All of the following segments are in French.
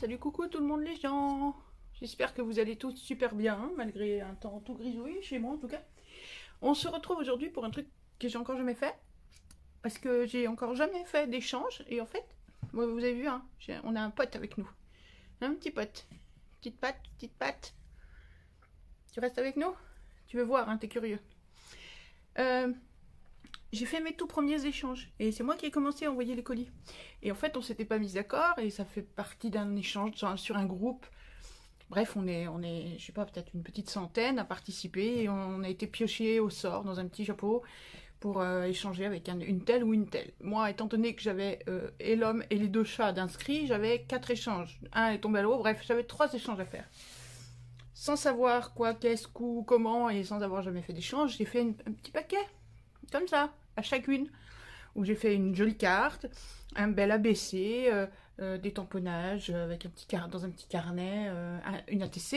salut coucou tout le monde les gens. J'espère que vous allez tous super bien, hein, malgré un temps tout grisouille chez moi en tout cas. On se retrouve aujourd'hui pour un truc que j'ai encore jamais fait. Parce que j'ai encore jamais fait d'échange. Et en fait, vous avez vu, hein, on a un pote avec nous. Un petit pote. Petite patte. Tu restes avec nous? Tu veux voir, hein, t'es curieux. J'ai fait mes tout premiers échanges et c'est moi qui ai commencé à envoyer les colis. Et en fait, on s'était pas mis d'accord et ça fait partie d'un échange sur un groupe. Bref, on est, je sais pas, peut-être une petite centaine à participer et on a été pioché au sort dans un petit chapeau pour échanger avec une telle ou une telle. Moi, étant donné que j'avais et l'homme et les deux chats d'inscrits, j'avais 4 échanges. Un est tombé à l'eau, bref, j'avais 3 échanges à faire. Sans savoir quoi, qu'est-ce, comment et sans avoir jamais fait d'échange, j'ai fait un petit paquet, comme ça, à chacune, où j'ai fait une jolie carte, un bel ABC, des tamponnages avec dans un petit carnet, une ATC,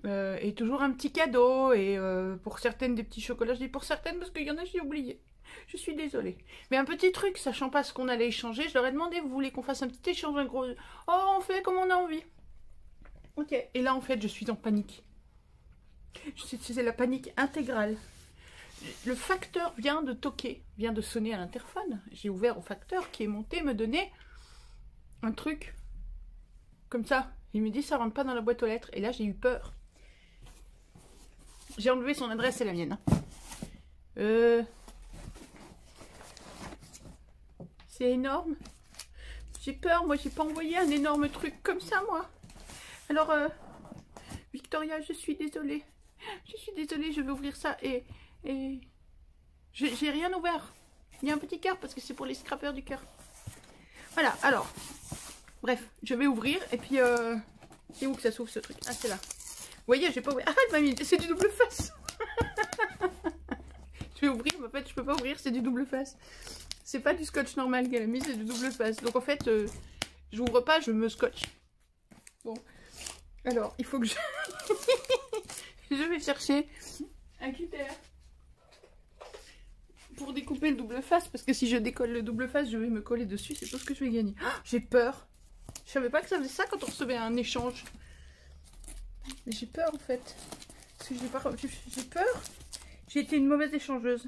et toujours un petit cadeau, et pour certaines des petits chocolats, je dis pour certaines parce qu'il y en a j'ai oublié, je suis désolée. Mais un petit truc, sachant pas ce qu'on allait échanger, je leur ai demandé, vous voulez qu'on fasse un petit échange, un gros... Oh, on fait comme on a envie. Ok, et là en fait je suis en panique. C'est la panique intégrale. Le facteur vient de toquer, vient de sonner à l'interphone. J'ai ouvert au facteur qui est monté me donner un truc comme ça. Il me dit ça rentre pas dans la boîte aux lettres. Et là j'ai eu peur. J'ai enlevé son adresse et la mienne. C'est énorme. J'ai peur, moi j'ai pas envoyé un énorme truc comme ça moi. Alors Victoria, je suis désolée. Je vais ouvrir ça et j'ai rien ouvert. Il y a un petit cœur parce que c'est pour les scrappers du cœur. Voilà, alors. Bref, je vais ouvrir et puis c'est où que ça s'ouvre ce truc? Ah, c'est là. Vous voyez, j'ai pas ouvert. Arrête, mamie, c'est du double face. Je vais ouvrir, mais en fait, je peux pas ouvrir, c'est du double face. C'est pas du scotch normal qu'elle a mis, c'est du double face. Donc en fait, j'ouvre pas, je me scotche. Bon. Alors, il faut que je... je vais chercher un cutter pour découper le double face, parce que si je décolle le double face, je vais me coller dessus, c'est tout ce que je vais gagner. Oh, j'ai peur. Je savais pas que ça faisait ça quand on recevait un échange. Mais j'ai peur en fait. Parce que j'ai peur. J'ai été une mauvaise échangeuse.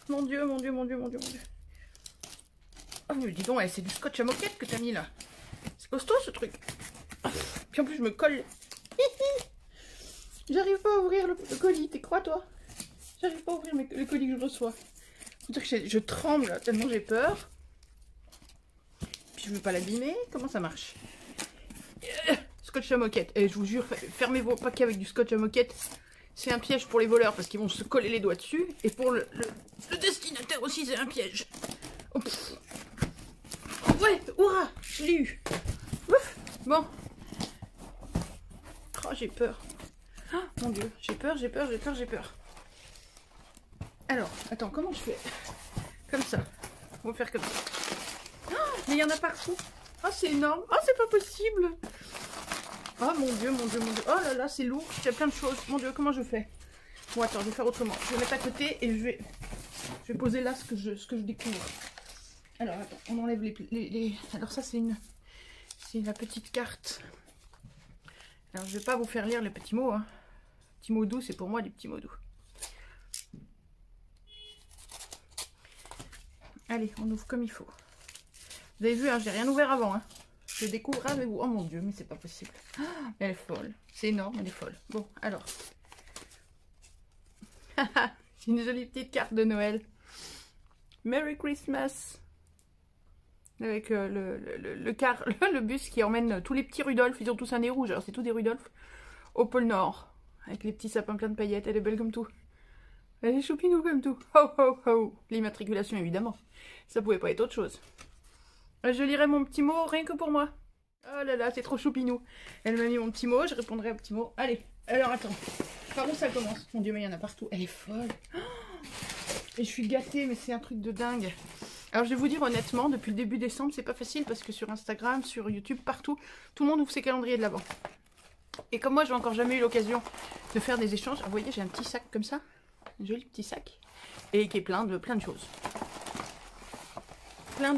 Mon Dieu, mon Dieu, mon Dieu, mon Dieu, mon Dieu. Oh mais dis donc, ouais, c'est du scotch à moquette que t'as mis là. C'est costaud ce truc. Puis en plus je me colle. J'arrive pas à ouvrir le colis, t'es crois toi? J'arrive pas à ouvrir le colis que je reçois. Faut dire que je tremble là, tellement j'ai peur. Puis je veux pas l'abîmer. Comment ça marche? Scotch à moquette. Et je vous jure, fermez vos paquets avec du scotch à moquette. C'est un piège pour les voleurs parce qu'ils vont se coller les doigts dessus. Et pour le destinataire aussi, c'est un piège. Oh, ouais, hurrah, je l'ai eu. Ouf, bon. Oh, j'ai peur. Oh, mon Dieu, j'ai peur. Alors, attends, comment je fais? Comme ça. On va faire comme ça. Oh, mais il y en a partout. Oh, c'est énorme. Oh, c'est pas possible. Oh, mon Dieu, mon Dieu, mon Dieu. Oh là là, c'est lourd. Il y a plein de choses. Mon Dieu, comment je fais? Bon, attends, je vais faire autrement. Je vais mettre à côté et je vais poser là ce que je découvre. Alors, attends, on enlève les... Alors ça, c'est la petite carte. Alors, je vais pas vous faire lire les petits mots, hein. Petits mots doux, c'est pour moi des petits mots doux. Allez, on ouvre comme il faut. Vous avez vu, hein, j'ai rien ouvert avant. Hein. Je découvre avec vous. Oh mon Dieu, mais c'est pas possible. Oh, elle est folle. C'est énorme, elle est folle. Bon, alors. C'est une jolie petite carte de Noël. Merry Christmas. Avec le bus qui emmène tous les petits Rudolph. Ils ont tous un nez rouge. Alors c'est tous des Rudolph au pôle Nord. Avec les petits sapins pleins de paillettes. Elle est belle comme tout. Elle est choupinou comme tout. Ho ho ho. L'immatriculation évidemment. Ça pouvait pas être autre chose. Je lirai mon petit mot rien que pour moi. Oh là là, c'est trop choupinou. Elle m'a mis mon petit mot, je répondrai au petit mot. Allez, alors attends. Par où ça commence? Mon Dieu, mais il y en a partout. Elle est folle. Oh, et je suis gâtée, mais c'est un truc de dingue. Alors je vais vous dire honnêtement, depuis le début décembre, c'est pas facile parce que sur Instagram, sur YouTube, partout, tout le monde ouvre ses calendriers de l'Avent. Et comme moi, j'ai encore jamais eu l'occasion de faire des échanges. Alors, vous voyez, j'ai un petit sac comme ça. Un joli petit sac. Et qui est plein de choses.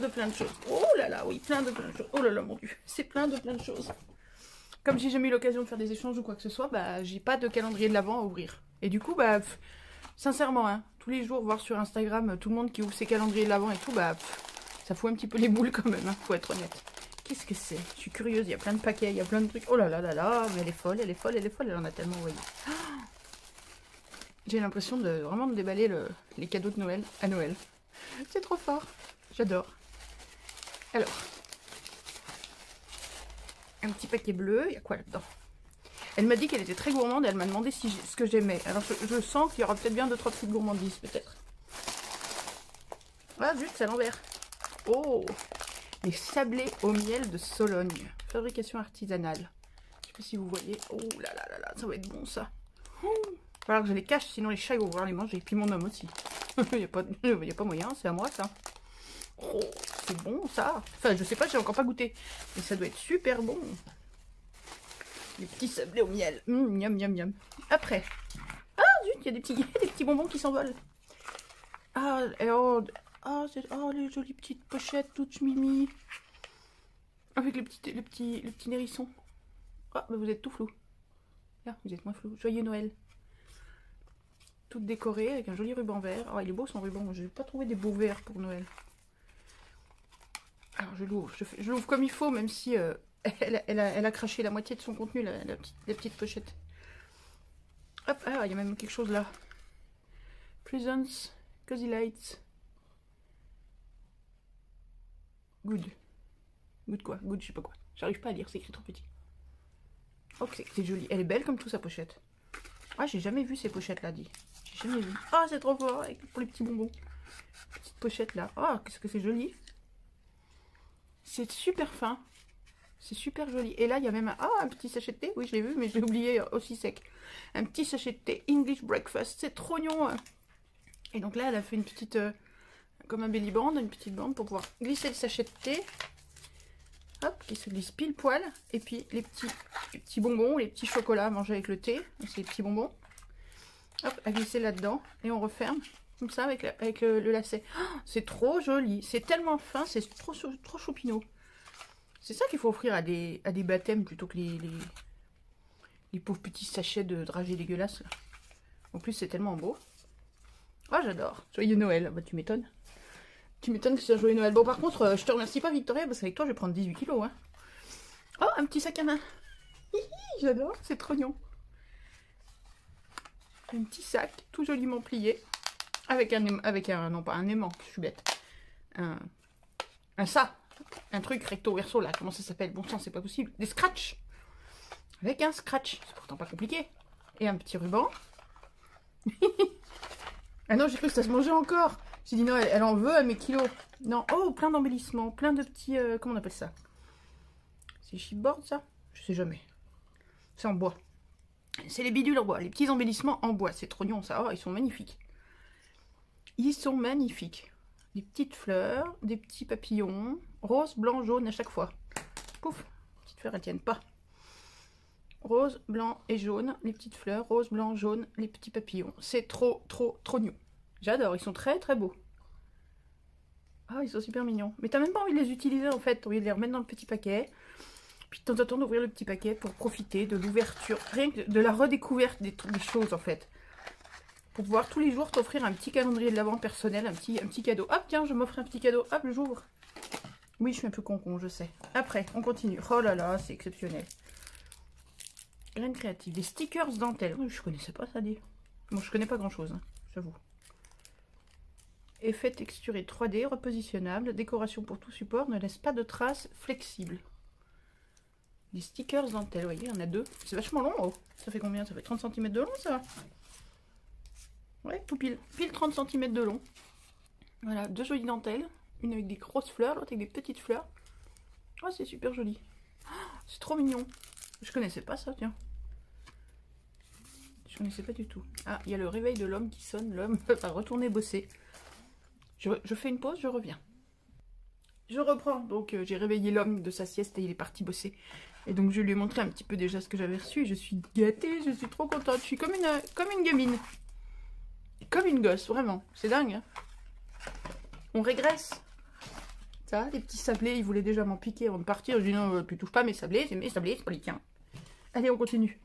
plein de choses. Oh là là, oui, plein de choses. Oh là là, mon Dieu, c'est plein de choses. Comme j'ai jamais eu l'occasion de faire des échanges ou quoi que ce soit, bah j'ai pas de calendrier de l'Avent à ouvrir. Et du coup, bah sincèrement, hein, tous les jours voir sur Instagram tout le monde qui ouvre ses calendriers de l'Avent et tout, bah ça fout un petit peu les boules quand même, hein, faut être honnête. Qu'est-ce que c'est? Je suis curieuse, il y a plein de paquets, il y a plein de trucs. Oh là là là là, mais elle est folle, elle est folle, elle est folle, elle en a tellement envoyé. J'ai l'impression de vraiment de déballer les cadeaux de Noël à Noël. C'est trop fort, j'adore. Alors, un petit paquet bleu, il y a quoi là-dedans? Elle m'a dit qu'elle était très gourmande, elle m'a demandé ce que j'aimais. Alors je sens qu'il y aura peut-être bien 2-3 petites gourmandises, peut-être. Ah zut, c'est à l'envers. Oh, les sablés au miel de Sologne. Fabrication artisanale. Je sais pas si vous voyez. Oh là là là là, ça va être bon ça. Il va falloir que je les cache, sinon les chats vont vouloir les manger. Et puis mon homme aussi. Il n'y a pas moyen, c'est à moi ça. Oh, c'est bon ça. Enfin, je sais pas, j'ai encore pas goûté. Mais ça doit être super bon. Les petits sablés au miel. Miam, miam, miam. Après. Ah, zut, il y a des petits bonbons qui s'envolent. Ah, et oh, les jolies petites pochettes toutes mimi. Avec les petits hérissons. Ah, mais vous êtes tout flou. Là, vous êtes moins flou. Joyeux Noël. Toutes décorées avec un joli ruban vert. Oh, il est beau son ruban. Je n'ai pas trouvé des beaux verts pour Noël. Alors, je l'ouvre. Je l'ouvre comme il faut, même si elle a craché la moitié de son contenu, la petite pochette. Hop, ah, il y a même quelque chose là. Presents, Cozy Lights. Good. Good quoi? Good, je sais pas quoi. J'arrive pas à lire, c'est écrit trop petit. Oh, c'est joli. Elle est belle comme tout sa pochette. Ah, j'ai jamais vu ces pochettes là, dit. J'ai jamais vu. Ah, c'est trop fort pour les petits bonbons. Petite pochette là. Ah, qu'est-ce que c'est joli. C'est super fin. C'est super joli. Et là, il y a même un petit sachet de thé. Oui, je l'ai vu, mais je l'ai oublié aussi sec. Un petit sachet de thé English Breakfast. C'est trop mignon. Et donc là, elle a fait une petite... comme un belly band, une petite bande pour pouvoir glisser le sachet de thé. Hop, qui se glisse pile poil. Et puis les petits bonbons, les petits chocolats à manger avec le thé. C'est les petits bonbons. Hop, à glisser là-dedans. Et on referme. Comme ça, avec le lacet. Oh, c'est trop joli. C'est tellement fin. C'est trop choupinot. C'est ça qu'il faut offrir à des baptêmes plutôt que les pauvres petits sachets de dragées dégueulasses. Là. En plus, c'est tellement beau. Ah, j'adore. Joyeux Noël. Bah, tu m'étonnes. Tu m'étonnes que c'est un joyeux Noël. Bon, par contre, je te remercie pas, Victoria, parce qu'avec toi, je vais prendre 18 kilos. Hein. Oh, un petit sac à main. J'adore. C'est trop mignon. Un petit sac, tout joliment plié. Avec non pas un aimant, je suis bête. Un truc recto verso là, comment ça s'appelle? Bon sang, c'est pas possible. Des scratchs. Avec un scratch, c'est pourtant pas compliqué. Et un petit ruban. Ah non, j'ai cru que ça se mangeait encore. J'ai dit non, elle en veut à mes kilos. Non, oh, plein d'embellissements, plein de petits, comment on appelle ça? C'est chipboard ça? Je sais jamais. C'est en bois. C'est les bidules en bois, les petits embellissements en bois. C'est trop mignon ça, oh, ils sont magnifiques. Ils sont magnifiques. Des petites fleurs, des petits papillons, rose, blanc, jaune à chaque fois. Pouf, les petites fleurs elles tiennent pas. Rose, blanc et jaune, les petites fleurs, rose, blanc, jaune, les petits papillons. C'est trop mignon. J'adore, ils sont très beaux. Ah, ils sont super mignons. Mais t'as même pas envie de les utiliser en fait, t'as envie de les remettre dans le petit paquet. Puis de temps en temps d'ouvrir le petit paquet pour profiter de l'ouverture, rien que de la redécouverte des choses en fait. Pour pouvoir tous les jours t'offrir un petit calendrier de l'Avent personnel, un petit cadeau. Hop, tiens, je m'offre un petit cadeau. Hop, j'ouvre. Oui, je suis un peu con, je sais. Après, on continue. Oh là là, c'est exceptionnel. Graines créatives. Des stickers dentelle. Oui, je connaissais pas ça, dit. Bon, je connais pas grand-chose, hein, j'avoue. Effet texturé 3D, repositionnable. Décoration pour tout support. Ne laisse pas de traces, flexible. Des stickers dentelle. Vous voyez, il y en a deux. C'est vachement long, oh. Ça fait combien? Ça fait 30 cm de long, ça? Ouais, tout pile 30 cm de long. Voilà, deux jolies dentelles. Une avec des grosses fleurs, l'autre avec des petites fleurs. Oh, c'est super joli. Oh, c'est trop mignon. Je connaissais pas ça, tiens. Je connaissais pas du tout. Ah, il y a le réveil de l'homme qui sonne. L'homme va retourner bosser. Je fais une pause, je reviens. Je reprends. Donc, j'ai réveillé l'homme de sa sieste et il est parti bosser. Et donc, je lui ai montré un petit peu déjà ce que j'avais reçu. Et je suis gâtée, je suis trop contente. Je suis comme une gamine. Comme une gosse, vraiment. C'est dingue. Hein, on régresse. Ça, des petits sablés, ils voulaient déjà m'en piquer avant de partir. Je dis non, tu touches pas mes sablés, c'est pas les tiens. Allez, on continue.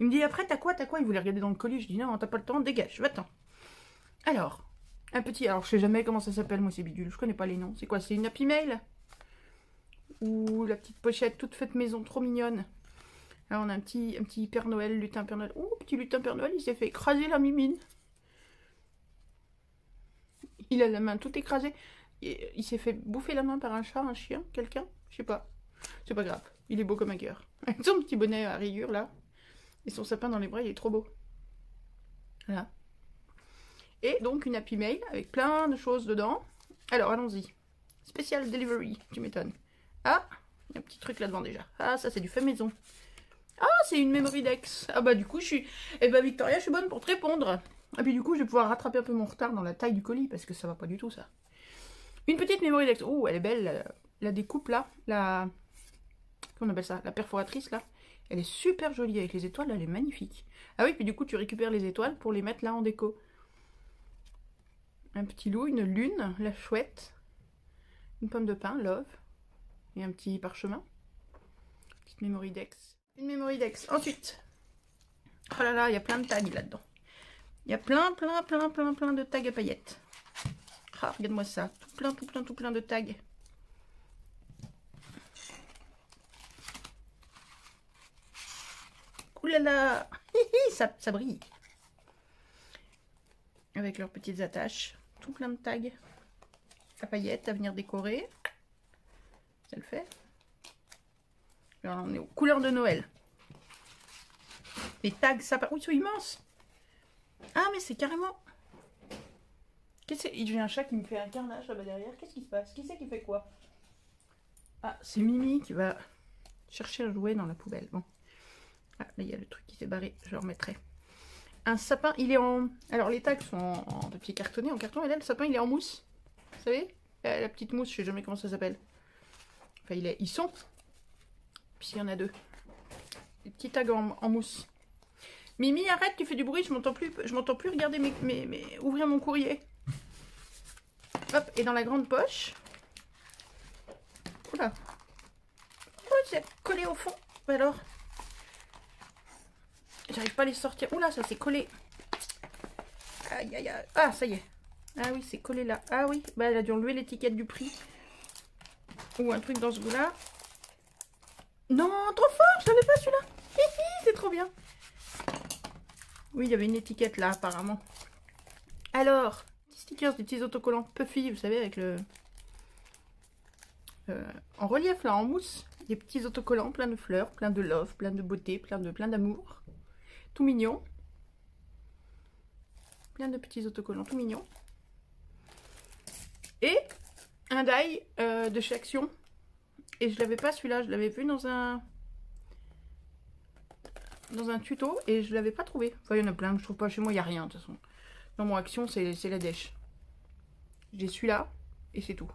Il me dit après, t'as quoi? Il voulait regarder dans le colis. Je dis non, t'as pas le temps, dégage, va-t'en. Alors, un petit. Alors, je sais jamais comment ça s'appelle, moi, ces bidules. Je connais pas les noms. C'est quoi? C'est une Happy Mail? Ou la petite pochette toute faite maison, trop mignonne. Alors, on a un petit Père Noël, lutin Père Noël. Oh, petit lutin Père Noël, il s'est fait écraser la mimine. Il a la main toute écrasée. Il s'est fait bouffer la main par un chat, un chien, quelqu'un. Je sais pas. C'est pas grave. Il est beau comme un cœur. Avec son petit bonnet à rayures, là. Et son sapin dans les bras, il est trop beau. Voilà. Et donc, une Happy Mail avec plein de choses dedans. Alors, allons-y. Special Delivery, tu m'étonnes. Ah, il y a un petit truc là-devant déjà. Ah, ça, c'est du fait maison. Ah, c'est une Memory Dex. Ah bah, du coup, je suis... Eh bah, Victoria, je suis bonne pour te répondre. Et puis, du coup, je vais pouvoir rattraper un peu mon retard dans la taille du colis, parce que ça va pas du tout, ça. Une petite Memory Dex. Oh, elle est belle. La découpe, là. La... Comment on appelle ça? La perforatrice, là. Elle est super jolie avec les étoiles, là, elle est magnifique. Ah oui, puis du coup, tu récupères les étoiles pour les mettre là en déco. Un petit loup, une lune, la chouette. Une pomme de pin, love. Et un petit parchemin. Petite Memory Dex. Une Memory Dex. Ensuite. Oh là là, il y a plein de tags là-dedans. Il y a plein de tags à paillettes. Ah, regarde-moi ça. Tout plein de tags. Ouh là là, ça brille. Avec leurs petites attaches. Tout plein de tags à paillettes à venir décorer. Ça le fait. Alors, on est aux couleurs de Noël. Les tags, ça... Oui, ils sont immenses. Ah, mais c'est carrément... Qu'est-ce que c'est? Il y a un chat qui me fait un carnage là-bas derrière. Qu'est-ce qui se passe? Qui c'est qui fait quoi? Ah, c'est Mimi qui va chercher un jouet dans la poubelle. Bon. Ah, là, il y a le truc qui s'est barré. Je le remettrai. Un sapin, il est en... Alors, les tags sont en papier cartonné, en carton. Et là, le sapin, il est en mousse. Vous savez? La petite mousse, je sais jamais comment ça s'appelle. Enfin, ils sont. Puis, il y en a deux. Les petits tags en mousse. Mimi, arrête, tu fais du bruit, je m'entends plus regarder ouvrir mon courrier. Hop, et dans la grande poche. Oula. Oh, c'est collé au fond. Alors, j'arrive pas à les sortir. Oula, ça s'est collé. Aïe, aïe, aïe. Ah, ça y est. Ah oui, c'est collé là. Ah oui, bah elle a dû enlever l'étiquette du prix. Ou un truc dans ce goût-là. Non, trop fort, je l'avais pas celui-là. C'est trop bien. Oui, il y avait une étiquette là, apparemment. Alors, petits stickers, des petits autocollants Puffy, vous savez, avec le... en relief, là, en mousse. Des petits autocollants, plein de fleurs, plein de love, plein de beauté, plein d'amour. Tout mignon. Plein de petits autocollants, tout mignons. Et un die de chez Action. Et je l'avais pas celui-là, je l'avais vu dans un tuto et je l'avais pas trouvé. Enfin, il y en a plein que je trouve pas chez moi, il n'y a rien de toute façon. Dans mon Action, c'est la dèche. J'ai celui-là et c'est tout.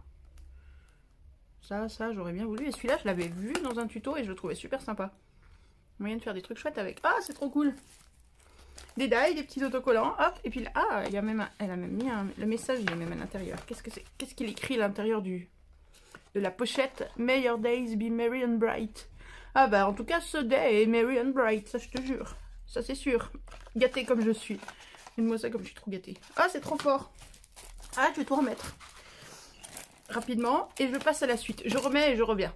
Ça, j'aurais bien voulu. Et celui-là, je l'avais vu dans un tuto et je le trouvais super sympa. Moyen de faire des trucs chouettes avec. Ah, c'est trop cool. Des die, des petits autocollants. Hop, et puis là, ah, il y a même elle a même mis le message, il est même à l'intérieur. Qu'est-ce que c'est? Qu'est-ce qu'il écrit à l'intérieur de la pochette? May your days be merry and bright. Ah bah, en tout cas, ce day est merry and bright, ça je te jure. Ça c'est sûr. Gâtée comme je suis. Donne-moi ça comme je suis trop gâtée. Ah, c'est trop fort. Ah, je vais tout remettre. Rapidement. Et je passe à la suite. Je remets et je reviens.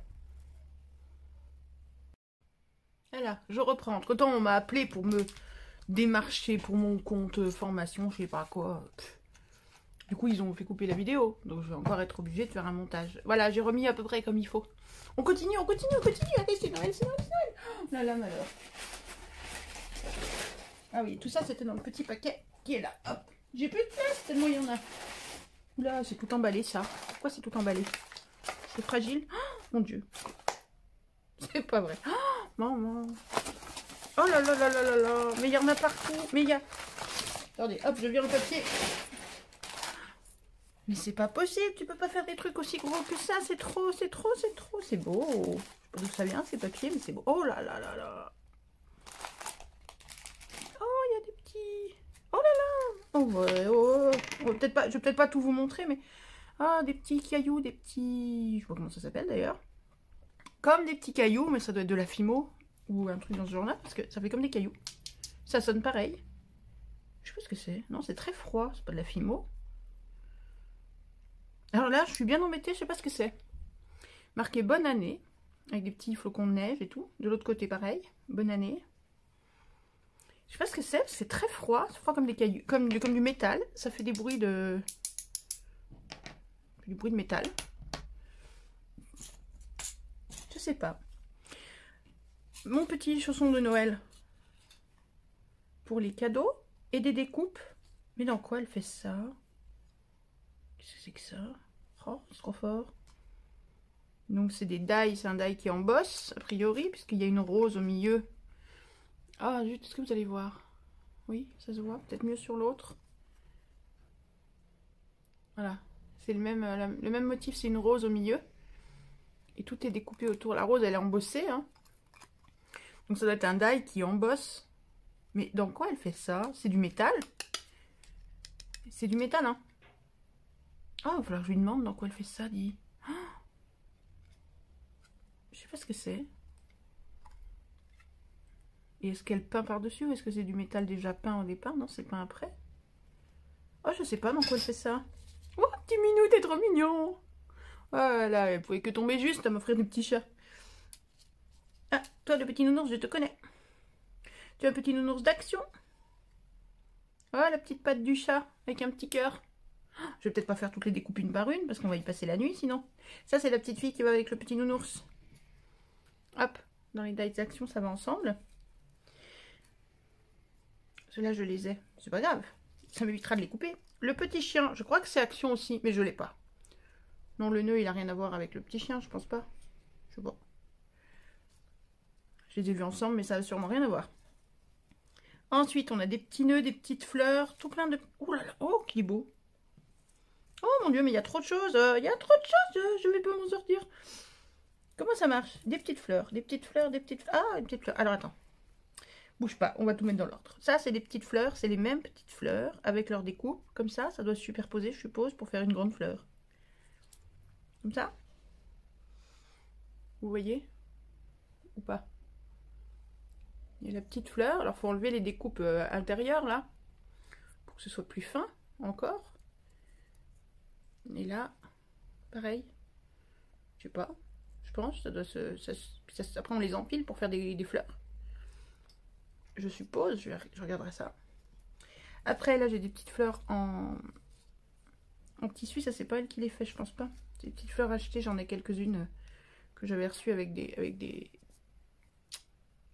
Voilà, je reprends. Entre temps, on m'a appelé pour me démarcher pour mon compte formation, je sais pas quoi. Du coup, ils ont fait couper la vidéo. Donc, je vais encore être obligée de faire un montage. Voilà, j'ai remis à peu près comme il faut. On continue. Allez, c'est Noël. Oh là là, malheur. Ah oui, tout ça, c'était dans le petit paquet qui est là. Hop. J'ai plus de place, tellement il y en a. Oula, c'est tout emballé, ça. Pourquoi c'est tout emballé? C'est fragile. Oh, mon Dieu. C'est pas vrai. Oh, maman. Oh là là là là là là. Mais il y en a partout. Mais il y a... Attendez, hop, je vire le papier. Mais c'est pas possible. Tu peux pas faire des trucs aussi gros que ça. C'est trop. C'est beau. Je sais pas d'où ça vient, ces papiers, mais c'est beau. Oh là là là là. Oh, il y a des petits... Oh là là. Oh ouais, oh. Je vais peut-être pas tout vous montrer, mais... Ah, des petits cailloux, des petits... Je sais pas comment ça s'appelle d'ailleurs. Comme des petits cailloux, mais ça doit être de la Fimo ou un truc dans ce genre-là, parce que ça fait comme des cailloux. Ça sonne pareil. Je sais pas ce que c'est. Non, c'est très froid, c'est pas de la Fimo. Alors là, je suis bien embêtée, je sais pas ce que c'est. Marqué bonne année, avec des petits flocons de neige et tout. De l'autre côté, pareil, bonne année. Je sais pas ce que c'est très froid. C'est froid comme des cailloux, comme du métal. Ça fait des bruits de... Du bruit de métal. Je sais pas. Mon petit chausson de Noël. Pour les cadeaux et des découpes. Mais dans quoi elle fait ça? Qu'est-ce que c'est que ça? Oh, c'est trop fort. Donc c'est des die, c'est un die qui embosse, a priori, puisqu'il y a une rose au milieu. Ah, juste, est-ce que vous allez voir? Oui, ça se voit, peut-être mieux sur l'autre. Voilà, c'est le même motif, c'est une rose au milieu. Et tout est découpé autour. La rose, elle est embossée, hein. Donc ça doit être un die qui embosse. Mais dans quoi elle fait ça? C'est du métal? C'est du métal, hein. Ah, il va falloir que je lui demande dans quoi elle fait ça, dit. Oh, je sais pas ce que c'est. Et est-ce qu'elle peint par-dessus ou est-ce que c'est du métal déjà peint au départ? Non, c'est peint après. Oh, je sais pas dans quoi elle fait ça. Oh, petit minou, t'es trop mignon. Oh là, elle pouvait que tomber juste à m'offrir du petit chat. Ah, toi, le petit nounours, je te connais. Tu es un petit nounours d'action. Oh, la petite patte du chat avec un petit cœur. Je vais peut-être pas faire toutes les découpes une par une parce qu'on va y passer la nuit sinon. Ça, c'est la petite fille qui va avec le petit nounours. Hop, dans les dies d'action, ça va ensemble. Ceux-là, je les ai. C'est pas grave. Ça m'évitera de les couper. Le petit chien, je crois que c'est action aussi, mais je l'ai pas. Non, le nœud, il a rien à voir avec le petit chien, je pense pas. Je sais pas. Je les ai vus ensemble, mais ça a sûrement rien à voir. Ensuite, on a des petits nœuds, des petites fleurs, tout plein de... Oh là là, oh, qui beau. Oh mon Dieu, mais il y a trop de choses. Il y a trop de choses, je vais pas m'en sortir. Comment ça marche? Des petites fleurs, des petites fleurs, des petites... Ah, des petites fleurs. Alors, attends. Bouge pas, on va tout mettre dans l'ordre. Ça, c'est des petites fleurs, c'est les mêmes petites fleurs avec leur découpe. Comme ça doit se superposer, je suppose, pour faire une grande fleur. Comme ça. Vous voyez? Ou pas? Il y a la petite fleur. Alors, il faut enlever les découpes intérieures, là. Pour que ce soit plus fin, encore. Et là, pareil. Je sais pas. Je pense, ça doit après, on les empile pour faire des fleurs. Je suppose, je regarderai ça. Après, là, j'ai des petites fleurs en tissu. Ça, c'est pas elle qui les fait, je pense pas. Des petites fleurs achetées, j'en ai quelques-unes que j'avais reçues avec des...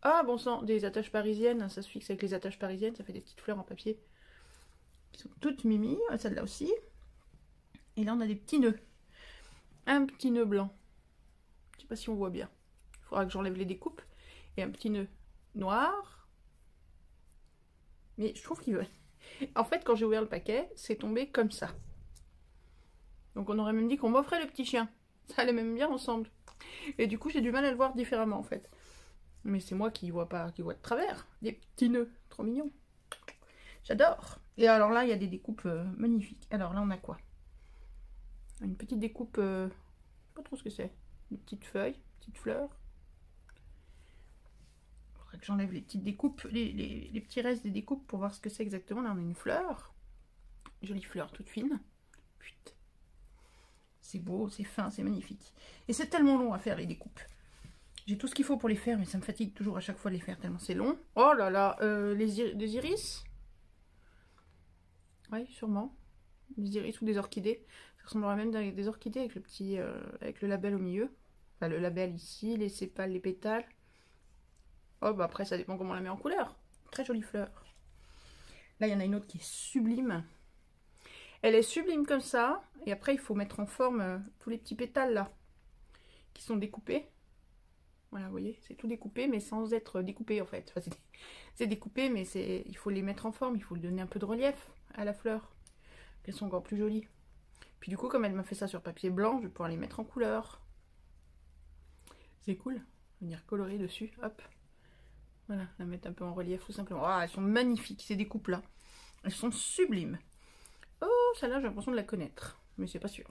Ah, bon sang, des attaches parisiennes. Ça se fixe avec les attaches parisiennes. Ça fait des petites fleurs en papier qui sont toutes mimi. Celle-là aussi. Et là, on a des petits nœuds. Un petit nœud blanc. Je sais pas si on voit bien. Il faudra que j'enlève les découpes. Et un petit nœud noir. Mais je trouve qu'il veut... En fait, quand j'ai ouvert le paquet, c'est tombé comme ça. Donc on aurait même dit qu'on m'offrait le petit chien. Ça allait même bien ensemble. Et du coup, j'ai du mal à le voir différemment, en fait. Mais c'est moi qui vois pas, qui vois de travers. Des petits nœuds, trop mignons. J'adore. Et alors là, il y a des découpes magnifiques. Alors là, on a quoi? Une petite découpe, je sais pas trop ce que c'est. Une petite feuille, petite fleur. Il faudrait que j'enlève les petites découpes, les petits restes des découpes pour voir ce que c'est exactement. Là, on a une fleur. Jolie fleur, toute fine. Putain. C'est beau, c'est fin, c'est magnifique. Et c'est tellement long à faire les découpes. J'ai tout ce qu'il faut pour les faire, mais ça me fatigue toujours à chaque fois de les faire tellement c'est long. Oh là là, des iris. Oui, sûrement. Des iris ou des orchidées. Ça ressemblerait même à des orchidées avec le petit, avec le label au milieu. Enfin, le label ici, les sépales, les pétales. Oh, bah après, ça dépend comment on la met en couleur. Très jolie fleur. Là, il y en a une autre qui est sublime. Elle est sublime comme ça. Et après, il faut mettre en forme tous les petits pétales là, qui sont découpés. Voilà, vous voyez, c'est tout découpé, mais sans être découpé en fait. Enfin, c'est découpé, mais il faut les mettre en forme, il faut lui donner un peu de relief à la fleur. Qu'elles sont encore plus jolies. Puis du coup, comme elle m'a fait ça sur papier blanc, je vais pouvoir les mettre en couleur. C'est cool. Venir colorer dessus, hop. Voilà, la mettre un peu en relief tout simplement. Ah, elles sont magnifiques, ces découpes là. Elles sont sublimes. Oh, celle-là, j'ai l'impression de la connaître, mais c'est pas sûr.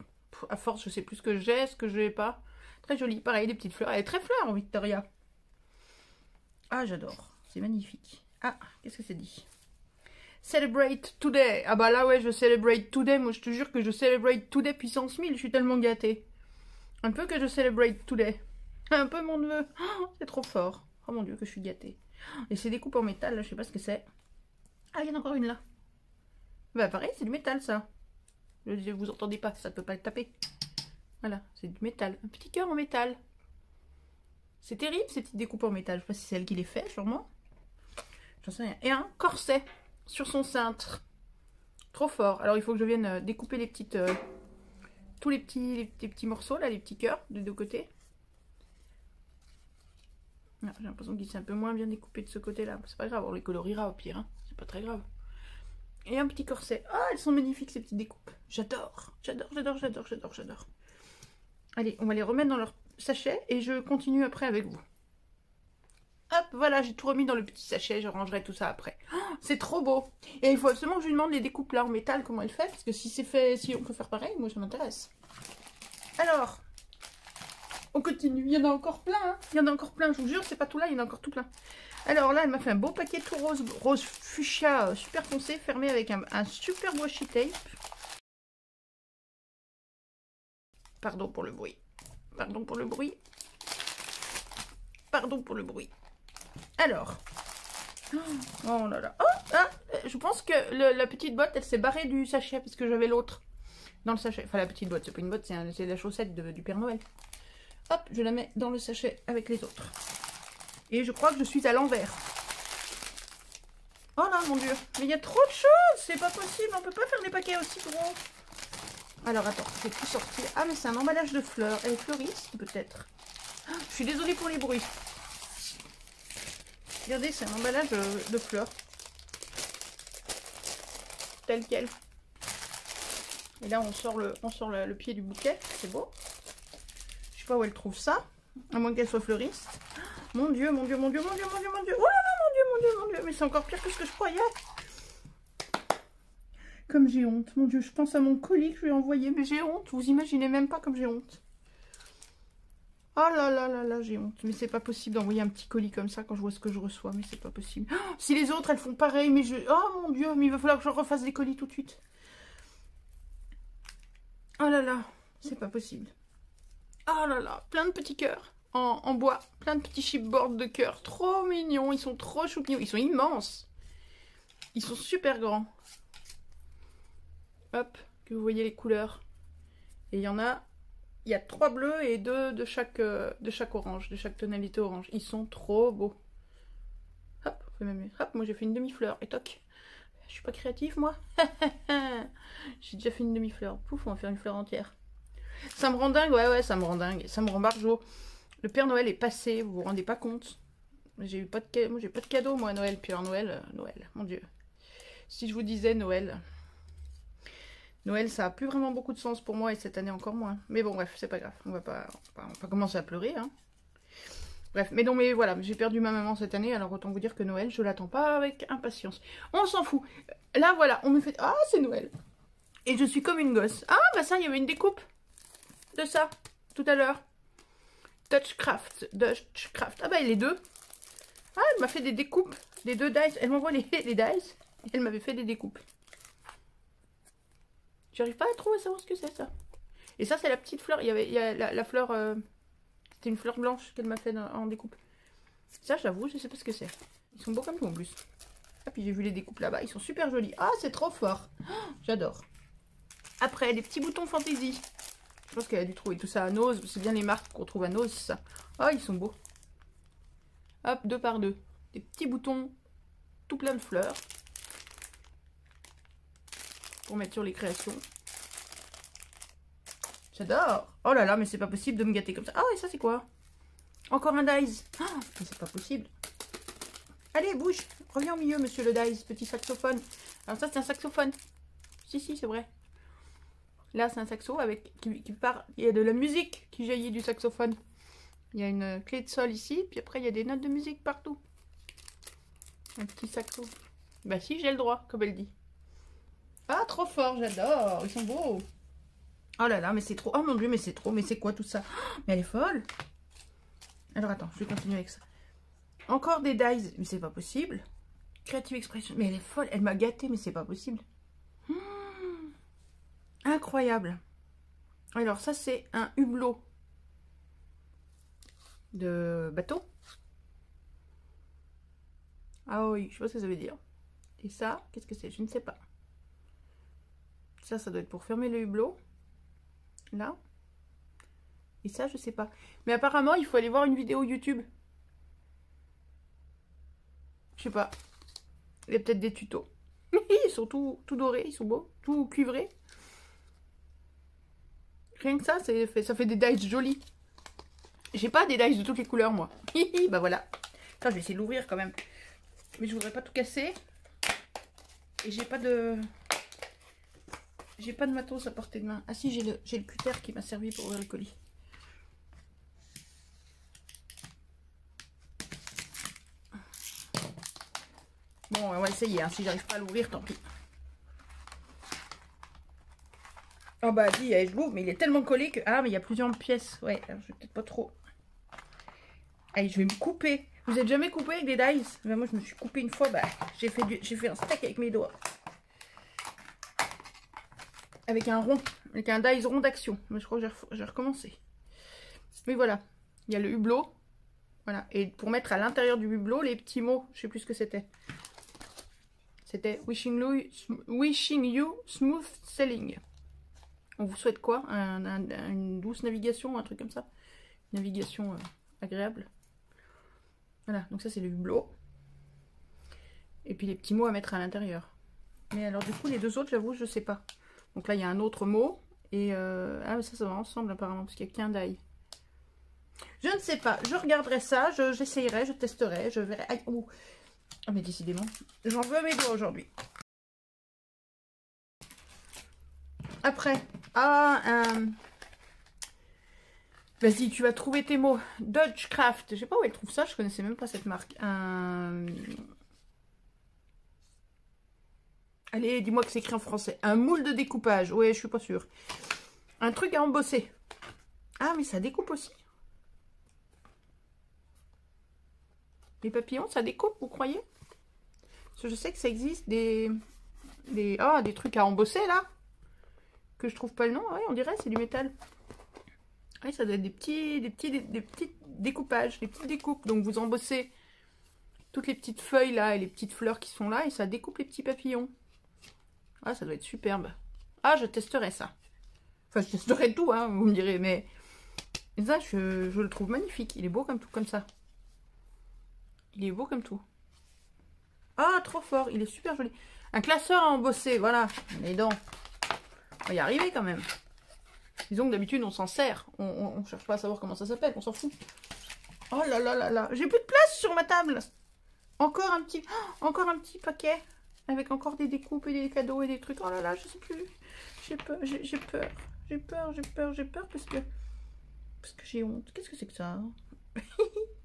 À force, je sais plus ce que j'ai, ce que je n'ai pas. Très joli. Pareil, des petites fleurs. Elle est très fleur, Victoria. Ah, j'adore. C'est magnifique. Ah, qu'est-ce que c'est dit? Celebrate today. Ah bah là, ouais, je celebrate today. Moi, je te jure que je celebrate today puissance 1000. Je suis tellement gâtée. Un peu que je celebrate today. Un peu, mon neveu. Oh, c'est trop fort. Oh mon Dieu, que je suis gâtée. Et c'est des coupes en métal, là, je sais pas ce que c'est. Ah, il y en a encore une là. Bah pareil, c'est du métal, ça. Vous entendez pas, ça ne peut pas le taper. Voilà, c'est du métal. Un petit cœur en métal. C'est terrible, ces petites découpes en métal. Je sais pas si c'est elle qui les fait, sûrement. J'en sais rien. Et un corset sur son cintre. Trop fort. Alors, il faut que je vienne découper les petites... tous les petits morceaux, là, les petits cœurs, des deux côtés. J'ai l'impression qu'il s'est un peu moins bien découpé de ce côté-là. C'est pas grave, on les coloriera au pire. Hein. C'est pas très grave. Et un petit corset. Ah, elles sont magnifiques, ces petites découpes. J'adore. J'adore, j'adore, j'adore, j'adore, j'adore. Allez, on va les remettre dans leur sachet et je continue après avec vous. Hop, voilà, j'ai tout remis dans le petit sachet. Je rangerai tout ça après. Oh, c'est trop beau. Et il faut absolument que je lui demande les découpes là en métal, comment elle fait. Parce que si c'est fait, si on peut faire pareil, moi ça m'intéresse. Alors, on continue. Il y en a encore plein. Hein. Il y en a encore plein, je vous jure, c'est pas tout là, il y en a encore tout plein. Alors là, elle m'a fait un beau paquet tout rose, rose fuchsia super foncé, fermé avec un super washi tape. Pardon pour le bruit. Pardon pour le bruit. Pardon pour le bruit. Alors. Oh là là. Oh, ah, je pense que la petite boîte, elle s'est barrée du sachet parce que j'avais l'autre dans le sachet. Enfin, la petite boîte, c'est pas une boîte, c'est la chaussette du Père Noël. Hop, je la mets dans le sachet avec les autres. Et je crois que je suis à l'envers. Oh là, mon Dieu. Mais il y a trop de choses. C'est pas possible. On peut pas faire des paquets aussi gros. Alors, attends. Je vais tout sortir. Ah, mais c'est un emballage de fleurs. Elle est fleuriste, peut-être. Oh, je suis désolée pour les bruits. Regardez, c'est un emballage de fleurs. Tel quel. Et là, on sort le pied du bouquet. C'est beau. Je sais pas où elle trouve ça. À moins qu'elle soit fleuriste. Mon Dieu, mon Dieu, mon Dieu, mon Dieu, mon Dieu, mon Dieu. Oh là là, mon Dieu, mon Dieu, mon Dieu. Mais c'est encore pire que ce que je croyais. Comme j'ai honte. Mon Dieu, je pense à mon colis que je lui ai envoyé. Mais j'ai honte. Vous imaginez même pas comme j'ai honte. Oh là là là là, j'ai honte. Mais c'est pas possible d'envoyer un petit colis comme ça quand je vois ce que je reçois. Mais c'est pas possible. Oh, si les autres, elles font pareil, mais je... Oh mon Dieu, mais il va falloir que je refasse des colis tout de suite. Oh là là, c'est pas possible. Oh là là, plein de petits cœurs. En bois, plein de petits chipboards de cœur, trop mignons, ils sont trop choupignons, ils sont immenses, ils sont super grands. Hop, que vous voyez les couleurs. Et il y a 3 bleus et 2 de chaque orange, de chaque tonalité orange. Ils sont trop beaux. Hop, hop, moi j'ai fait une demi-fleur et toc. Je suis pas créative moi. J'ai déjà fait une demi-fleur. Pouf, on va faire une fleur entière. Ça me rend dingue, ouais, ça me rend dingue, ça me rend barjo. Le Père Noël est passé, vous vous rendez pas compte. J'ai pas de cadeau, moi, à Noël. Puis alors, Noël, mon Dieu. Si je vous disais Noël. Noël, ça a plus vraiment beaucoup de sens pour moi et cette année encore moins. Mais bon, bref, c'est pas grave. On va pas commencer à pleurer, hein. Bref, mais non, mais voilà, j'ai perdu ma maman cette année, alors autant vous dire que Noël, je l'attends pas avec impatience. On s'en fout. Là, voilà, on me fait... Ah, c'est Noël. Et je suis comme une gosse. Ah, bah ça, il y avait une découpe de ça, tout à l'heure. Dutchcraft. Ah bah les deux. Ah, elle m'a fait des découpes. Les deux dice. Elle m'envoie les dice. Et elle m'avait fait des découpes. J'arrive pas à trop à savoir ce que c'est ça. Et ça c'est la petite fleur. Il y a la fleur. C'était une fleur blanche qu'elle m'a fait en découpe. Ça j'avoue, je sais pas ce que c'est. Ils sont beaux comme tout en plus. Ah puis j'ai vu les découpes là-bas. Ils sont super jolis. Ah c'est trop fort. Oh, j'adore. Après les petits boutons fantaisie. Je pense qu'elle a dû trouver tout ça à Nose. C'est bien les marques qu'on trouve à Nose, ça. Oh, ils sont beaux. Hop, 2 par 2. Des petits boutons tout plein de fleurs. Pour mettre sur les créations. J'adore. Oh là là, mais c'est pas possible de me gâter comme ça. Ah, et ça, c'est quoi? Encore un dice. Oh, mais c'est pas possible. Allez, bouge. Reviens au milieu, monsieur le dice. Petit saxophone. Alors ça, c'est un saxophone. Si, c'est vrai. Là, c'est un saxo avec qui part. Il y a de la musique qui jaillit du saxophone. Il y a une clé de sol ici, puis après, il y a des notes de musique partout. Un petit saxo. Bah si, j'ai le droit, comme elle dit. Ah, trop fort, j'adore. Ils sont beaux. Oh là là, mais c'est trop. Oh mon dieu, mais c'est trop. Mais c'est quoi tout ça? Oh, mais elle est folle. Alors attends, je vais continuer avec ça. Encore des dies, mais c'est pas possible. Creative Expression, mais elle est folle. Elle m'a gâtée, mais c'est pas possible. Incroyable. Alors ça, c'est un hublot de bateau. Ah oui, je sais pas ce que ça veut dire. Et ça, qu'est-ce que c'est? Je ne sais pas. Ça doit être pour fermer le hublot. Là. Et ça, je sais pas. Mais apparemment, il faut aller voir une vidéo YouTube. Je sais pas. Il y a peut-être des tutos. Ils sont tout dorés, ils sont beaux. Tout cuivrés. Rien que ça, ça fait des dies jolis. J'ai pas des dies de toutes les couleurs, moi. Bah voilà. Attends, je vais essayer de l'ouvrir quand même. Mais je voudrais pas tout casser. Et j'ai pas de matos à portée de main. Ah si, j'ai le cutter qui m'a servi pour ouvrir le colis. Bon, on va essayer. Hein. Si j'arrive pas à l'ouvrir, tant pis. Oh bah dis, je l'ouvre, mais il est tellement collé que... Ah, mais il y a plusieurs pièces. Ouais, alors je vais peut-être pas trop... Allez, je vais me couper. Vous êtes jamais coupé avec des dies? Ben, moi, je me suis coupé une fois. Bah, j'ai fait un steak avec mes doigts. Avec un rond. Avec un dies rond d'action. Mais je crois que j'ai recommencé. Mais voilà. Il y a le hublot. Voilà. Et pour mettre à l'intérieur du hublot, les petits mots. Je sais plus ce que c'était. C'était wishing you smooth sailing. On vous souhaite quoi? Une douce navigation, un truc comme ça. Navigation agréable. Voilà, donc ça c'est le hublot. Et puis les petits mots à mettre à l'intérieur. Mais alors du coup les deux autres, j'avoue, je sais pas. Donc là il y a un autre mot. Et ah mais ça va ensemble apparemment, parce qu'il n'y a qu'un die. Je ne sais pas, je regarderai ça, j'essayerai, je testerai, je verrai. Aïe, oh. Oh mais décidément, j'en veux à mes doigts aujourd'hui. Après, vas-y, tu vas trouver tes mots. Dodgecraft, je sais pas où elle trouve ça, je connaissais même pas cette marque. Allez, dis-moi que c'est écrit en français. Un moule de découpage, ouais, je suis pas sûre. Un truc à embosser. Ah, mais ça découpe aussi. Les papillons, ça découpe, vous croyez? Parce que je sais que ça existe des trucs à embosser, là. Que je trouve pas le nom, ouais, on dirait, c'est du métal. Oui, ça doit être des petits découpages, des petites découpes. Donc vous embossez toutes les petites feuilles là et les petites fleurs qui sont là et ça découpe les petits papillons. Ah, ça doit être superbe. Ah, je testerai ça. Enfin, je testerai tout, hein, vous me direz, mais ça, je le trouve magnifique. Il est beau comme tout, comme ça. Il est beau comme tout. Ah, trop fort, il est super joli. Un classeur à embosser, voilà. Les dents. On va y arriver quand même. Disons que d'habitude on s'en sert, on cherche pas à savoir comment ça s'appelle, on s'en fout. Oh là là là là, j'ai plus de place sur ma table. Encore un petit paquet avec encore des découpes et des cadeaux et des trucs. Oh là là, je sais plus. J'ai peur, j'ai peur parce que j'ai honte. Qu'est-ce que c'est que ça?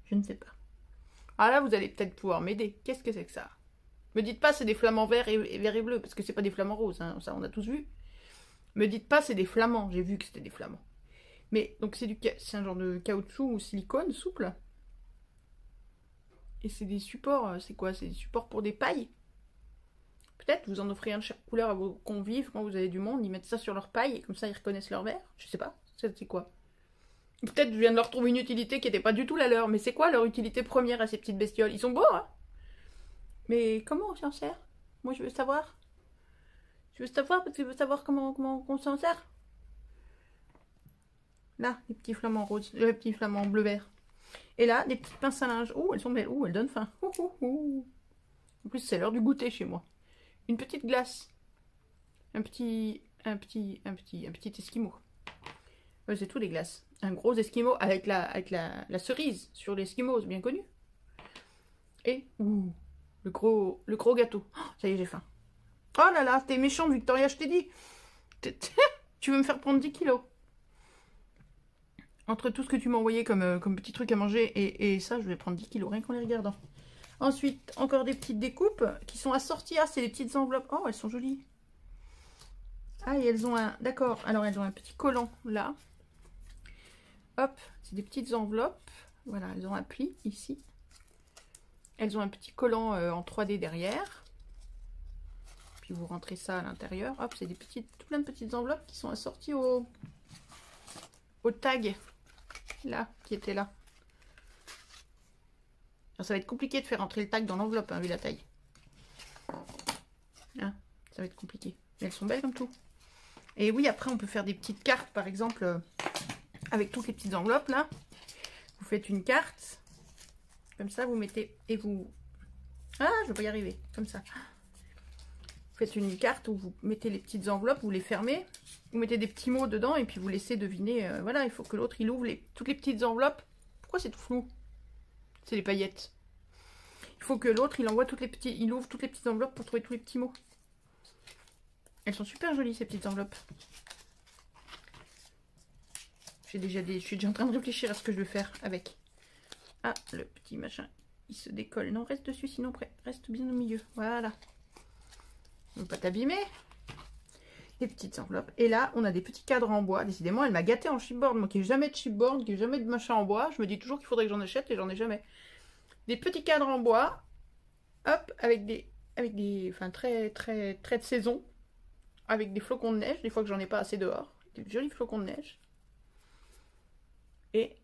Je ne sais pas. Ah là, vous allez peut-être pouvoir m'aider. Qu'est-ce que c'est que ça? Me dites pas c'est des flamants verts et bleus parce que c'est pas des flamants roses, hein. Ça on a tous vu. Me dites pas c'est des flamands, j'ai vu que c'était des flamands. Mais donc c'est un genre de caoutchouc ou silicone souple. Et c'est des supports, c'est quoi? C'est des supports pour des pailles. Peut-être vous en offrez un de chaque couleur à vos convives quand vous avez du monde, ils mettent ça sur leur paille et comme ça ils reconnaissent leur verre. Je sais pas, c'est quoi? Peut-être je viens de leur trouver une utilité qui n'était pas du tout la leur. Mais c'est quoi leur utilité première à ces petites bestioles? Ils sont beaux, hein? Mais comment on s'en sert? Moi je veux savoir. Je veux savoir parce que je veux savoir comment on s'en sert. Là, les petits flamants roses, les petits flamants bleu-vert. Et là, des petites pinces à linge. Oh, elles sont belles. Oh, elles donnent faim. En plus, c'est l'heure du goûter chez moi. Une petite glace. Un petit esquimau. Ouais, c'est tout les glaces. Un gros esquimau avec la cerise sur l'esquimau, c'est bien connu. Et le gros gâteau. Oh, ça y est, j'ai faim. Oh là là, t'es méchante, Victoria, je t'ai dit. Tu veux me faire prendre 10 kilos. Entre tout ce que tu m'as envoyé comme petit truc à manger et ça, je vais prendre 10 kilos, rien qu'en les regardant. Ensuite, encore des petites découpes qui sont assorties. Ah, c'est des petites enveloppes. Oh, elles sont jolies. Ah, et elles ont un... D'accord, alors elles ont un petit collant là. Hop, c'est des petites enveloppes. Voilà, elles ont un pli ici. Elles ont un petit collant en 3D derrière. Puis vous rentrez ça à l'intérieur. Hop, c'est des petites, tout plein de petites enveloppes qui sont assorties au tag. Là, qui était là. Alors, ça va être compliqué de faire entrer le tag dans l'enveloppe, hein, vu la taille. Hein, ça va être compliqué. Mais elles sont belles comme tout. Et oui, après, on peut faire des petites cartes, par exemple, avec toutes les petites enveloppes, là. Vous faites une carte. Comme ça, vous mettez... Et vous... Ah, je vais pas y arriver. Comme ça. Vous faites une carte où vous mettez les petites enveloppes, vous les fermez. Vous mettez des petits mots dedans et puis vous laissez deviner. Voilà, il faut que l'autre, il ouvre toutes les petites enveloppes. Pourquoi c'est tout flou? C'est les paillettes. Il faut que l'autre, il ouvre toutes les petites enveloppes pour trouver tous les petits mots. Elles sont super jolies, ces petites enveloppes. Je suis déjà en train de réfléchir à ce que je vais faire avec. Ah, le petit machin, il se décolle. Non, reste dessus, sinon reste bien au milieu. Voilà. Ne veux pas t'abîmer. Les petites enveloppes. Et là, on a des petits cadres en bois. Décidément, elle m'a gâté en chipboard. Moi qui n'ai jamais de chipboard, qui n'ai jamais de machin en bois. Je me dis toujours qu'il faudrait que j'en achète et j'en ai jamais. Des petits cadres en bois. Hop, avec des enfin, très de saison. Avec des flocons de neige, des fois que j'en ai pas assez dehors. Des jolis flocons de neige. Et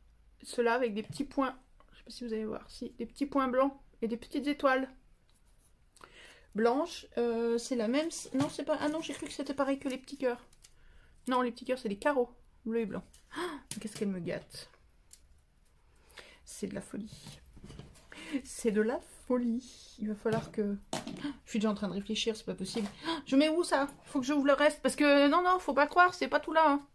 ceux-là avec des petits points. Je sais pas si vous allez voir. Si, des petits points blancs et des petites étoiles. Blanches, c'est la même... Non, c'est pas... Ah non, j'ai cru que c'était pareil que les petits cœurs. Non, les petits cœurs, c'est des carreaux. Bleu et blanc. Ah, qu'est-ce qu'elle me gâte. C'est de la folie. C'est de la folie. Il va falloir que... Je suis déjà en train de réfléchir, c'est pas possible. Je mets où ça? Faut que j'ouvre le reste. Parce que, non, faut pas croire, c'est pas tout là. Hein.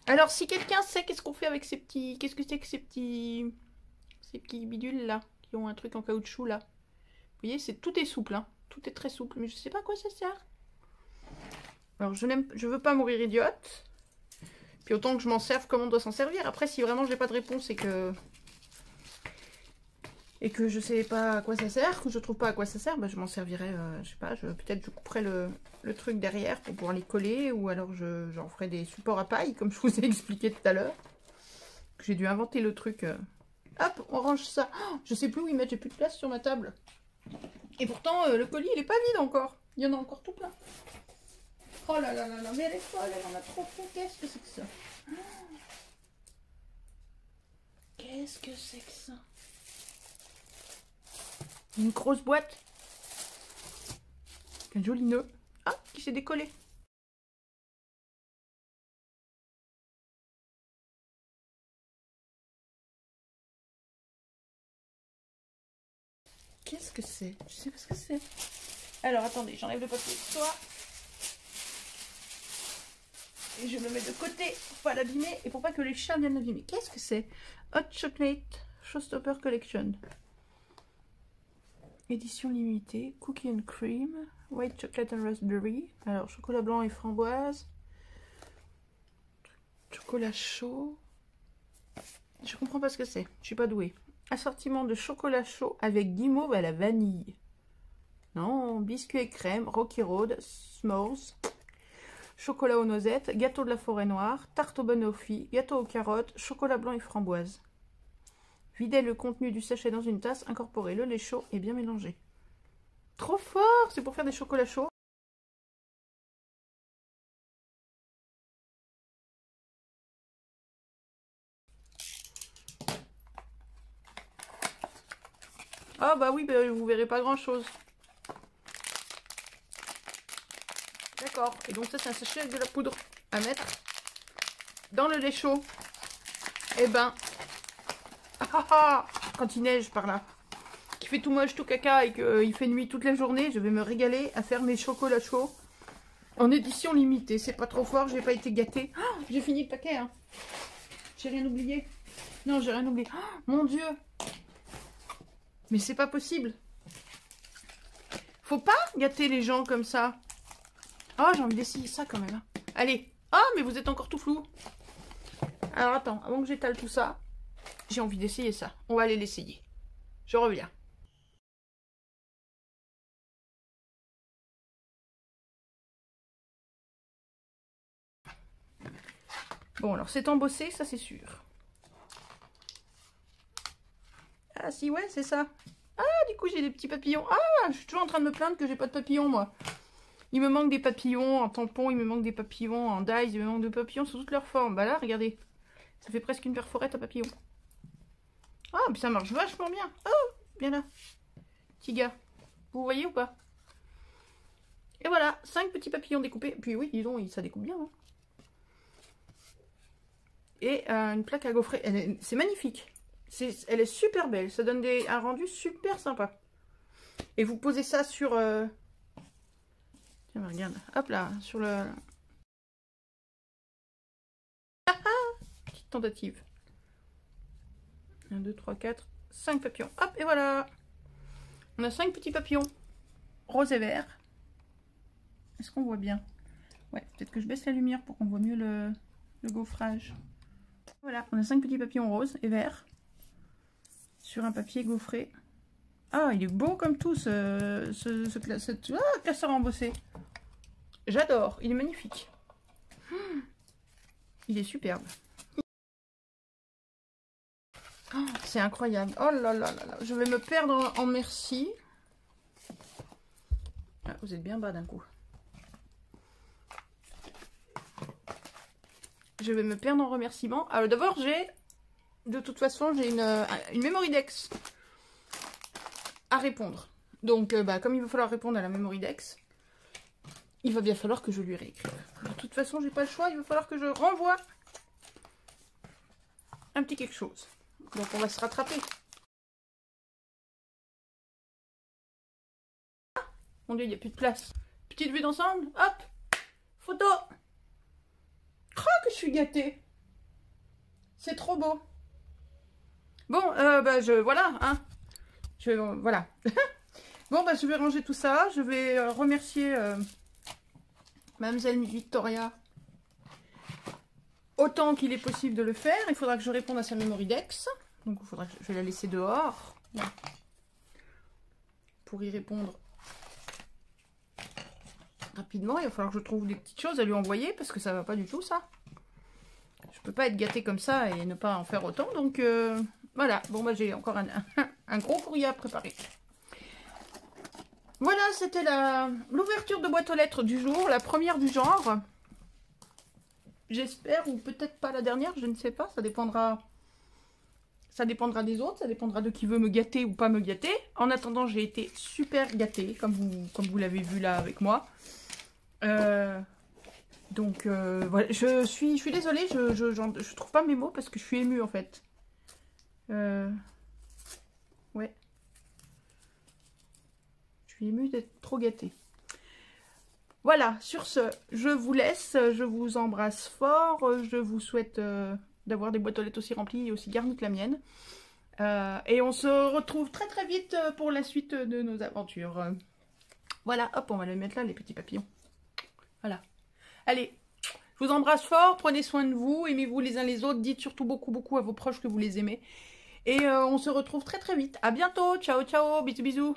Alors, si quelqu'un sait qu'est-ce qu'on fait avec ces petits... Qu'est-ce que c'est que ces petits bidules là, qui ont un truc en caoutchouc là. Vous voyez, tout est souple, hein. Tout est très souple, mais je sais pas à quoi ça sert. Alors, je veux pas mourir idiote. Puis autant que je m'en serve comme on doit s'en servir. Après, si vraiment je n'ai pas de réponse et que je sais pas à quoi ça sert, que je trouve pas à quoi ça sert, bah, je m'en servirai, je sais pas, peut-être je couperai le truc derrière pour pouvoir les coller, ou alors j'en ferai des supports à paille, comme je vous ai expliqué tout à l'heure. J'ai dû inventer le truc. Hop, on range ça. Oh, je sais plus où y mettre, j'ai plus de place sur ma table. Et pourtant, le colis, il est pas vide encore. Il y en a encore tout plein. Oh là là là là, mais elle est folle, elle en a trop. Qu'est-ce que c'est que ça? Qu'est-ce que c'est que ça? Une grosse boîte. Un joli nœud. Ah, qui s'est décollé. Qu'est-ce que c'est? Je sais pas ce que c'est. Alors, attendez, j'enlève le papier de soie. Et je le mets de côté pour pas l'abîmer et pour pas que les chats viennent l'abîmer. Qu'est-ce que c'est? Hot Chocolate Showstopper Collection. Édition limitée. Cookie and Cream. White Chocolate and Raspberry. Alors, chocolat blanc et framboise. Chocolat chaud. Je comprends pas ce que c'est. Je suis pas douée. Assortiment de chocolat chaud avec guimauve à la vanille. Non, biscuit et crème, Rocky Road, s'mores, chocolat aux noisettes, gâteau de la forêt noire, tarte au banoffee, gâteau aux carottes, chocolat blanc et framboise. Videz le contenu du sachet dans une tasse, incorporez le lait chaud et bien mélangé. Trop fort! C'est pour faire des chocolats chauds. Ah bah oui, bah, vous verrez pas grand chose. D'accord. Et donc ça, c'est un sachet avec de la poudre à mettre dans le lait chaud. Et ben, quand il neige par là, qu'il fait tout moche, tout caca et qu'il fait nuit toute la journée, je vais me régaler à faire mes chocolats chauds en édition limitée. C'est pas trop fort, j'ai pas été gâtée. Oh, j'ai fini le paquet, hein. J'ai rien oublié. Non, j'ai rien oublié. Oh, mon Dieu. Mais c'est pas possible. Faut pas gâter les gens comme ça. Oh, j'ai envie d'essayer ça quand même. Allez. Ah, mais vous êtes encore tout flou. Alors attends, avant que j'étale tout ça, j'ai envie d'essayer ça. On va aller l'essayer. Je reviens. Bon, alors c'est embossé, ça c'est sûr. Ah si, ouais, c'est ça. Ah, du coup, j'ai des petits papillons. Ah, je suis toujours en train de me plaindre que j'ai pas de papillons, moi. Il me manque des papillons en tampon, il me manque des papillons en dies, il me manque des papillons sous toutes leurs formes. Bah là, regardez. Ça fait presque une perforette à papillons. Ah, puis ça marche vachement bien. Oh, bien là. Petit gars. Vous voyez ou pas? Et voilà, 5 petits papillons découpés. Puis oui, disons, ça découpe bien. Hein. Et une plaque à gaufrer. C'est magnifique. Elle est super belle. Ça donne un rendu super sympa. Et vous posez ça sur... Tiens, regarde. Hop là, sur le... Petite tentative. 1, 2, 3, 4, 5 papillons. Hop, et voilà. On a 5 petits papillons. Rose et vert. Est-ce qu'on voit bien? Ouais, peut-être que je baisse la lumière pour qu'on voit mieux le gaufrage. Voilà, on a 5 petits papillons roses et verts. Sur un papier gaufré. Ah, il est beau comme tout ce classeur embossé. J'adore, il est magnifique. Il est superbe. Oh, c'est incroyable. Oh là là là là. Je vais me perdre en merci. Ah, vous êtes bien bas d'un coup. Je vais me perdre en remerciements. Alors d'abord, de toute façon, j'ai une Memorydex à répondre. Donc, comme il va falloir répondre à la Memorydex, il va bien falloir que je lui réécrive. De toute façon, j'ai pas le choix. Il va falloir que je renvoie un petit quelque chose. Donc, on va se rattraper. Ah, mon Dieu, il n'y a plus de place. Petite vue d'ensemble. Hop. Photo. Oh, que je suis gâtée. C'est trop beau. Bon, voilà, hein. Voilà. Bon, je vais ranger tout ça. Je vais remercier Mademoiselle Victoria autant qu'il est possible de le faire. Il faudra que je réponde à sa Memorydex. Donc, il faudra que je vais la laisser dehors. Là, pour y répondre rapidement. Il va falloir que je trouve des petites choses à lui envoyer parce que ça va pas du tout, ça. Je peux pas être gâtée comme ça et ne pas en faire autant. Donc, voilà. Bon, j'ai encore un gros courrier à préparer. Voilà, c'était l'ouverture de boîte aux lettres du jour, la première du genre. J'espère, ou peut-être pas la dernière, je ne sais pas, ça dépendra des autres, ça dépendra de qui veut me gâter ou pas me gâter. En attendant, j'ai été super gâtée, comme vous l'avez vu là avec moi. Donc, voilà, je suis désolée, je trouve pas mes mots parce que je suis émue en fait. Ouais. Je suis émue d'être trop gâtée. Voilà, sur ce, je vous laisse, je vous embrasse fort, je vous souhaite d'avoir des boîtes aux lettres aussi remplies et aussi garnies que la mienne. Et on se retrouve très très vite pour la suite de nos aventures. Voilà, hop, on va les mettre là, les petits papillons. Voilà. Allez, je vous embrasse fort, prenez soin de vous, aimez-vous les uns les autres, dites surtout beaucoup beaucoup à vos proches que vous les aimez. Et on se retrouve très très vite. À bientôt, ciao ciao, bisous bisous.